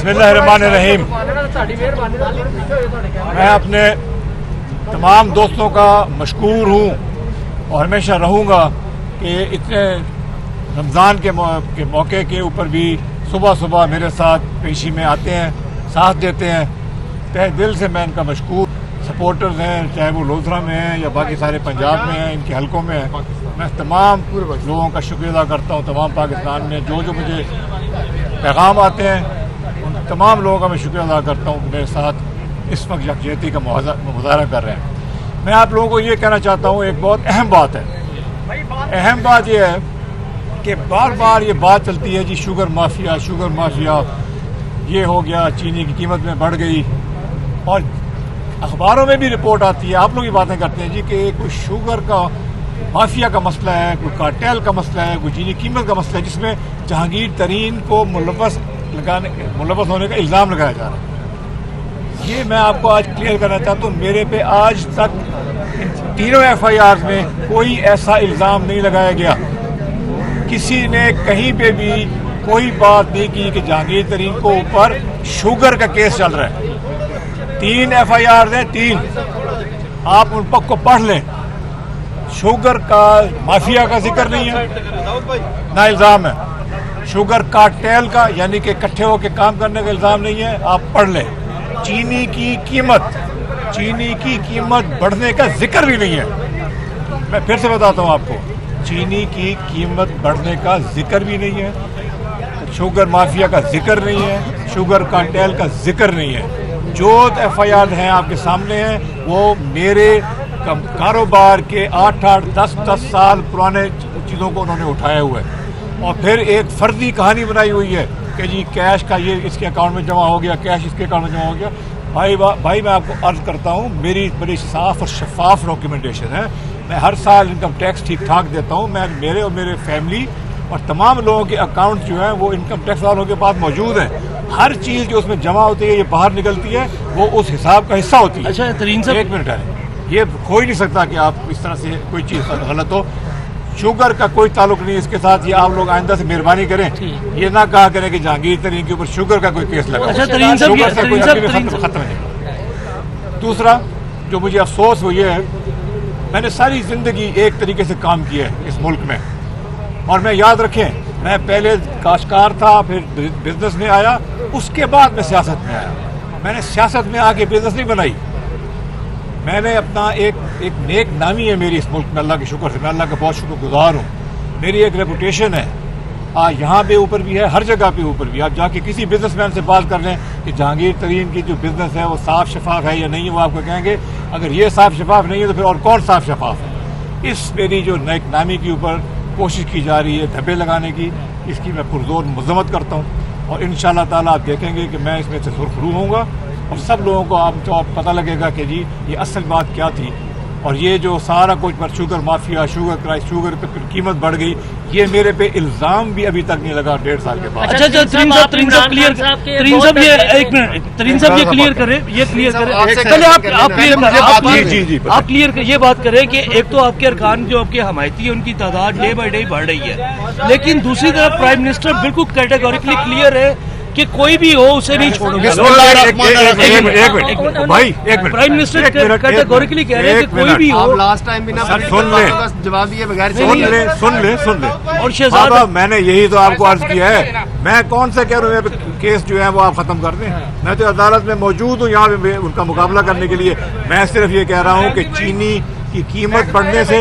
बिस्मिल्लाहिर्रहमानिर्रहीम। मैं अपने तमाम दोस्तों का मशकूर हूँ और हमेशा रहूँगा कि इतने रमज़ान के मौके के ऊपर भी सुबह सुबह मेरे साथ पेशी में आते हैं, साथ देते हैं। तहे दिल से मैं इनका मशकूर। सपोर्टर्स हैं, चाहे वो लोधरा में हैं या बाकी सारे पंजाब में हैं, इनके हलकों में हैं। मैं तमाम लोगों का शुक्रिया अदा करता हूँ। तमाम पाकिस्तान में जो मुझे पैगाम आते हैं उन तमाम लोगों का मैं शुक्रिया अदा करता हूँ कि मेरे साथ इस वक्त यकजहती का मुजाहरा कर रहे हैं। मैं आप लोगों को ये कहना चाहता हूँ, एक बहुत अहम बात है। अहम बात यह है कि बार बार ये बात चलती है जी शुगर माफिया ये हो गया, चीनी की कीमत में बढ़ गई, और अखबारों में भी रिपोर्ट आती है, आप लोग ये बातें करते हैं जी कि कोई शुगर का माफिया का मसला है, कोई कार्टेल का मसला है, कोई चीनी कीमत का मसला है, जिसमें जहांगीर तरीन को मुलव्वस होने का इल्ज़ाम लगाया जा रहा है। ये मैं आपको आज क्लियर करना चाहता हूँ। मेरे पे आज तक तीनों FIR में कोई ऐसा इल्ज़ाम नहीं लगाया गया। किसी ने कहीं पे भी कोई बात नहीं की कि जहांगीर तरीन को ऊपर शुगर का केस चल रहा है। 3 FIR हैं, 3। आप उन पक को पढ़ लें। शुगर का माफिया का जिक्र नहीं है, ना इल्ज़ाम है। शुगर कार्टेल का यानी कि इकट्ठे होकर काम करने का इल्ज़ाम नहीं है, आप पढ़ लें। चीनी की कीमत बढ़ने का जिक्र भी नहीं है। मैं फिर से बताता हूँ आपको, चीनी की कीमत बढ़ने का जिक्र भी नहीं है, शुगर माफिया का जिक्र नहीं है, शुगर कार्टेल का जिक्र नहीं है। जो FIR हैं आपके सामने हैं वो मेरे कारोबार के 8-8, 10-10 साल पुराने चीज़ों को उन्होंने उठाया हुआ है, और फिर एक फर्जी कहानी बनाई हुई है कि जी कैश का ये इसके अकाउंट में जमा हो गया, कैश इसके अकाउंट में जमा हो गया। भाई मैं आपको अर्ज करता हूँ, मेरी बड़ी साफ और शफाफ डॉक्यूमेंटेशन है। मैं हर साल इनकम टैक्स ठीक ठाक देता हूँ। मैं मेरे और मेरे फैमिली और तमाम लोगों के अकाउंट जो हैं वो इनकम टैक्स वालों के पास मौजूद है। हर चीज़ जो उसमें जमा होती है, ये बाहर निकलती है, वो उस हिसाब का हिस्सा होती है। अच्छा तरीन साहब, एक मिनट है, ये हो ही नहीं सकता कि आप इस तरह से कोई चीज़ गलत हो। शुगर का कोई ताल्लुक नहीं इसके साथ। ये आप लोग आइंदा से मेहरबानी करें, ये ना कहा करें कि जहांगीर तरीन के ऊपर शुगर का कोई केस लगा। अच्छा तरीन साहब, खत्म नहीं। दूसरा जो मुझे अफसोस वो ये है, मैंने सारी जिंदगी एक तरीके से काम किया है इस मुल्क में, और मैं याद रखें, मैं पहले काश्तकार था, फिर बिजनेस में आया, उसके बाद मैं सियासत में आया। मैंने सियासत में आके बिजनेस नहीं बनाई। मैंने अपना एक नेक नामी है मेरी इस मुल्क में, अल्लाह के शुक्र से। मैं अल्लाह का बहुत शुक्रगुजार हूँ। मेरी एक रेपुटेशन है, यहाँ पे ऊपर भी है, हर जगह पे ऊपर भी। आप जाके किसी बिजनेसमैन से बात कर लें कि जहांगीर तरीन की जो बिजनेस है वो साफ शफाफ है या नहीं है, वो आपको कहेंगे अगर ये साफ शफाफ नहीं है तो फिर और कौन साफ शफाफ है। इस मेरी जो नेक नामी के ऊपर कोशिश की जा रही है धब्बे लगाने की, इसकी मैं पुरजोर मजम्मत करता हूँ, और इंशाअल्लाह ताला आप देखेंगे कि मैं इसमें से सुरखरू होऊंगा, और सब लोगों को आपको पता लगेगा कि जी ये असल बात क्या थी। और ये जो सारा कुछ पर sugar mafia, sugar crisis, sugar पे किस्मत बढ़ गई, ये मेरे पे इल्जाम भी अभी तक नहीं लगा 1.5 साल के बाद। अच्छा तरीन साहब क्लियर, तरीन साहब ये एक मिनट, तरीन साहब ये क्लियर करें, पहले आप क्लियर ये बात करें कि एक तो आपके अरकान जो आपके हमायती है उनकी तादाद डे बाई डे बढ़ रही है, लेकिन दूसरी तरफ प्राइम मिनिस्टर बिल्कुल कैटेगोरिकली क्लियर है कि कोई भी हो उसे नहीं छोड़ूंगा। प्राइम मिनिस्टर कैटेगोरिकली कह रहे हैं कि कोई भी हो। लास्ट टाइम भी ना जवाब दिए बगैर सुन ले। और शहजादा, मैंने यही तो आपको अर्ज किया है। मैं कौन सा कह रहा हूँ केस जो है वो आप खत्म कर दें। मैं तो अदालत में मौजूद हूँ यहाँ पे उनका मुकाबला करने के लिए। मैं सिर्फ ये कह रहा हूँ कि चीनी की कीमत बढ़ने से,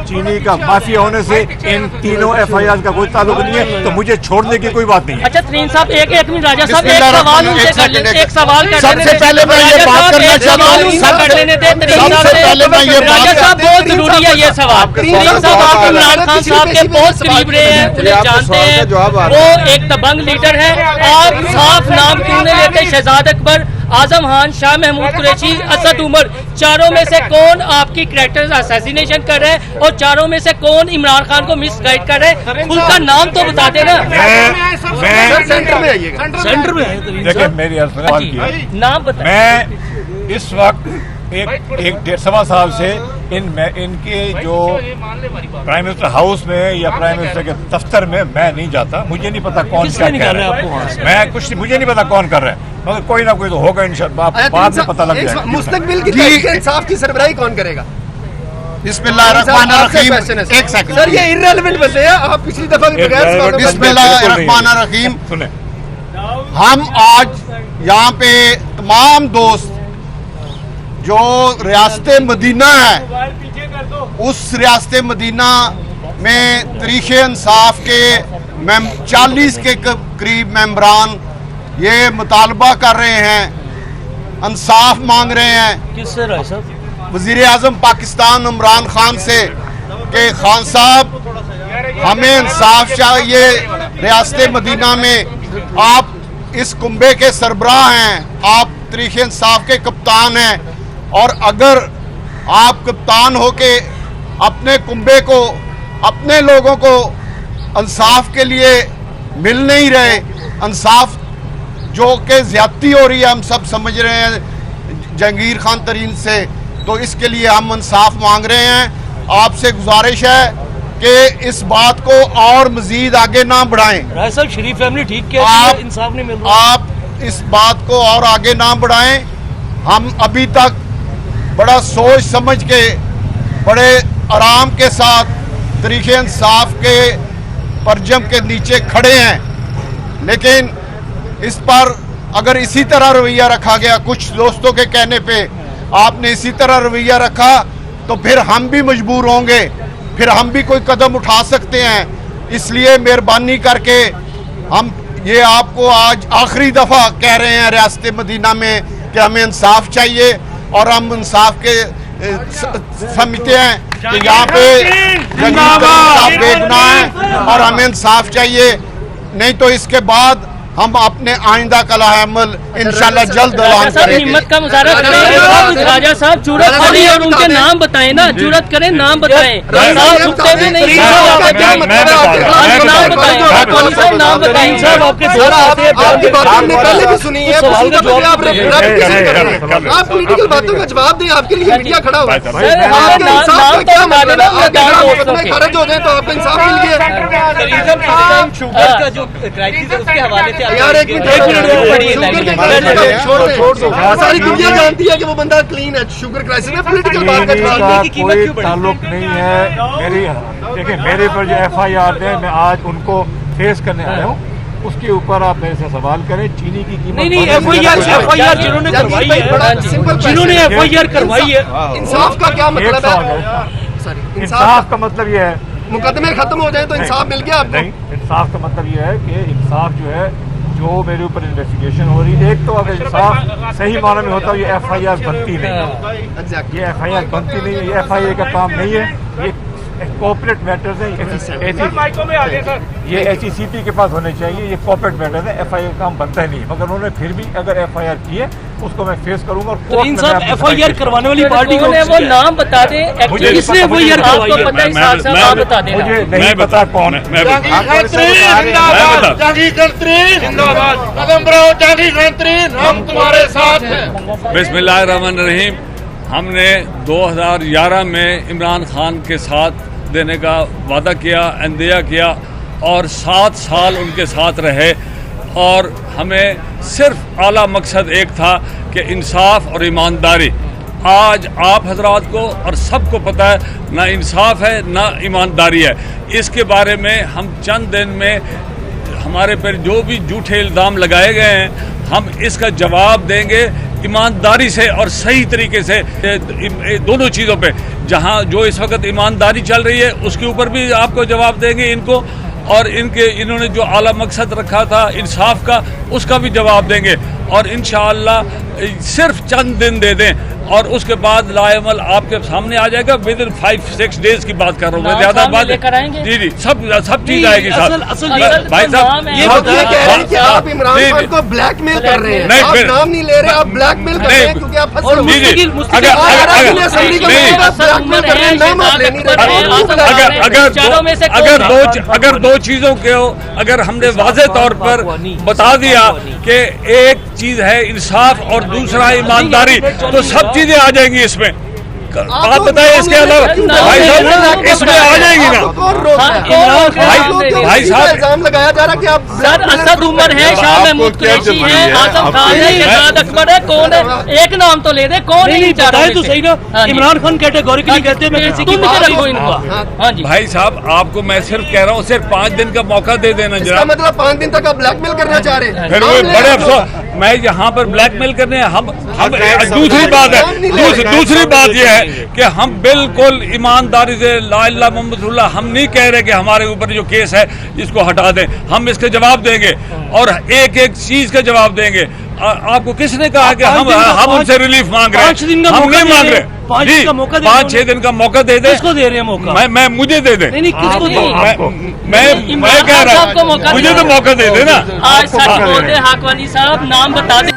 चीनी का माफिया होने से इन तीनों FIR का कोई ताल्लुक नहीं है, तो मुझे छोड़ने की कोई बात नहीं है। अच्छा तरीन साहब, एक मिनट राजा साहब, एक सवाल सबसे पहले मैं ये बात करना चाहता हूँ, राजा साहब बहुत जरूरी है ये सवाल। तरीन साहब आप इमरान खान साहब के बहुत करीब रहे हैं, उन्हें जानते हैं, वो एक दबंग लीडर है। आप साफ नाम क्यों नहीं लेते? शहजाद अकबर, आजम खान, शाह महमूद कुरैशी, असद उमर, चारों में से कौन आपकी कैरेक्टर असैसिनेशन कर रहा है, और चारों में से कौन इमरान खान को मिसगाइड कर रहा है? खुद का नाम तो बता देना। सेंटर में देखिए, मेरी नाम बता। मैं इस वक्त एक 1.5 साल से इनके जो प्राइम मिनिस्टर हाउस में या प्राइम मिनिस्टर के दफ्तर में मैं नहीं जाता, मुझे नहीं पता कौन क्या कह रहा है, मैं कुछ मुझे नहीं पता कौन कर रहा है, मगर कोई ना कोई तो होगा इंशाअल्लाह, बाद में पता लग जाएगा। मुस्तकबिल की तहरीक इंसाफ की सरबराही कौन करेगा? बिस्मिल्लाहिर्रहमानिर्रहीम, एक सेकंड सर, ये इररिलेवेंट बंदे हैं, आप पिछली दफा भी बगैर बिस्मिल्लाहिर्रहमानिर्रहीम, सुने, हम आज यहाँ पे तमाम दोस्त जो रियासत मदीना है, उस रियासत मदीना में तरीक़े इंसाफ के 40 के करीब मेंबरान ये मुतालबा कर रहे हैं, इंसाफ मांग रहे हैं किससे राय साहब? वज़ीर आज़म पाकिस्तान इमरान खान से कि खान साहब हमें इंसाफ चाहिए। रियासत मदीना में आप इस कुंबे के सरबराह हैं, आप तरीक़े इंसाफ के कप्तान हैं, और अगर आप कप्तान हो के अपने कुंबे को, अपने लोगों को इंसाफ के लिए मिल नहीं रहे, इंसाफ जो कि ज़्यादती हो रही है, हम सब समझ रहे हैं जहांगीर खान तरीन से, तो इसके लिए हम इंसाफ मांग रहे हैं। आपसे गुजारिश है कि इस बात को और मजीद आगे ना बढ़ाएं। राय साहब, शरीफ फैमिली ठीक क्या आप इंसाफ नहीं मिल रहा? आप इस बात को और आगे ना बढ़ाएं। हम अभी तक बड़ा सोच समझ के, बड़े आराम के साथ तरीक़े इंसाफ के परचम के नीचे खड़े हैं, लेकिन इस पर अगर इसी तरह रवैया रखा गया, कुछ दोस्तों के कहने पे आपने इसी तरह रवैया रखा, तो फिर हम भी मजबूर होंगे, फिर हम भी कोई कदम उठा सकते हैं। इसलिए मेहरबानी करके हम ये आपको आज आखिरी दफ़ा कह रहे हैं रियासत मदीना में कि हमें इंसाफ चाहिए, और हम इंसाफ के समझते हैं कि यहाँ पे जहांगीर बेगुनाह है और हमें इंसाफ चाहिए, नहीं तो इसके बाद हम अपने आइंदा का अमल इंशाल्लाह जल्द ऐलान करेंगे। हिम्मत का मुजाहरा करें राजा साहब, जुर्रत करें और उनके नाम बताएं ना, जुर्रत करें, नाम बताएं, साहब झुकते भी नहीं, नाम बताएं, नाम बताएं साहब, आपके आपकी बातें हमने पहले भी सुनी है, आप पॉलिटिकल बातों का जवाब दें, आपके लिए मीडिया खड़ा हुआ है, आपके इंसाफ का क्या मतलब है? खारिज हो जाए तो आपका इंसाफ मिल गया। शुगर का जो क्राइसिस है उसके हवाले से यार एक मिनट छोड़ दो, सारी दुनिया जानती है कि वो बंदा क्लीन है। शुगर क्राइसिस में पॉलिटिकल बात का जवाब कोई ताल्लुक नहीं है। मेरी देखिए, मेरे पर जो FIR है, मैं आज उनको फेस करने आया हूँ, उसके ऊपर आप मेरे से सवाल करें। चीनी की कीमत नहीं, FIR जिन्होंने करवाई है, जिन्होंने FIR करवाई है, इंसाफ का क्या मतलब है? इंसाफ का मतलब ये है, मुकदमे खत्म हो जाए तो इंसाफ मिल गया आपको? नहीं, इंसाफ का मतलब ये है कि इंसाफ जो है, जो मेरे ऊपर इन्वेस्टिगेशन हो रही है, एक तो अगर इंसाफ सही मायने में होता है, ये FIR बनती नहीं, ये FIR बनती नहीं है, ये FIR का काम नहीं है, ये कॉर्पोरेट मैटर्स है, ये HECP के पास होने चाहिए, ये कॉर्पोरेट मैटर्स है, FIR काम बनता ही नहीं, मगर उन्होंने फिर भी अगर FIR की है उसको मैं फेस करूंगा। FIR करवाने वाली पार्टी को वो नाम बता दें, किसने FIR करवाई है? पता है, आप बता देना। मुझे नहीं पता कौन है। हम तुम्हारे साथ हैं। बिस्मिल्लाहिर्रहमानिर्रहीम। हमने 2011 में इमरान खान के साथ देने का वादा किया, अंदिया किया, और 7 साल उनके साथ रहे, और हमें सिर्फ आला मकसद एक था कि इंसाफ और ईमानदारी। आज आप हजरात को और सबको पता है, ना इंसाफ है ना ईमानदारी है। इसके बारे में हम चंद दिन में हमारे पर जो भी झूठे इल्ज़ाम लगाए गए हैं, हम इसका जवाब देंगे ईमानदारी से और सही तरीके से। दोनों चीज़ों पे, जहां जो इस वक्त ईमानदारी चल रही है उसके ऊपर भी आपको जवाब देंगे इनको, और इन्होंने जो आला मकसद रखा था इंसाफ का, उसका भी जवाब देंगे। और इंशाअल्लाह सिर्फ चंद दिन दे दें और उसके बाद लाएमल आपके सामने आ जाएगा। विद इन 5-6 डेज की बात कर रहा हूँ मैं, ज्यादा बात जी जी सब चीज आएगी साथ। भाई साहब ये कह रहे हैं कि आप इमरान खान को ब्लैकमेल कर रहे हैं, आप नाम नहीं ले रहे, आप ब्लैकमेल कर रहे हैं क्योंकि आप अगर दो चीजों के अगर हमने वाज़े तौर पर बता दिया कि एक चीज है इंसाफ और दूसरा ईमानदारी, तो सब चीजें आ जाएंगी इसमें, आप बताइए इसके अलावा भाई साहब इसमें आ जाएंगी ना। भाई साहब इल्जाम लगाया जा रहा कि आप सर असद उमर है, शाह महमूद कुरैशी है, आजम खान है, शहजाद अकबर है, कौन है? एक नाम तो ले दे, कौन है? नहीं बताए तो सही ना। इमरान खान कैटेगोरिकली कहते हैं मैं किसी की बात रखो इनको। हाँ जी भाई साहब आपको मैं सिर्फ कह रहा हूँ, सिर्फ 5 दिन का मौका दे देना इसका जरा। मतलब 5 दिन तक आप ब्लैकमेल करना चाह रहे हैं? फिर वो बड़े अफसोस, मैं यहाँ पर ब्लैकमेल करने हम दूसरी बात है, दूसरी बात यह है कि हम बिल्कुल ईमानदारी से ला इलाहा मुहम्मद रसूलुल्लाह, हम नहीं कह रहे कि हमारे ऊपर जो केस है इसको हटा दें, हम इसके जवाब देंगे और एक एक चीज का जवाब देंगे। आपको किसने कहा कि हम उनसे रिलीफ मांग रहे हैं? हम नहीं मांग रहे। 5-6 दिन का मौका दे दे। किसको दे रहे हैं मौका? मैं मुझे दे दे। नहीं किसको दे? मैं कह रहा हूँ मुझे तो मौका दे दे ना। आज सच बोलते हाकवानी साहब, नाम बता दे।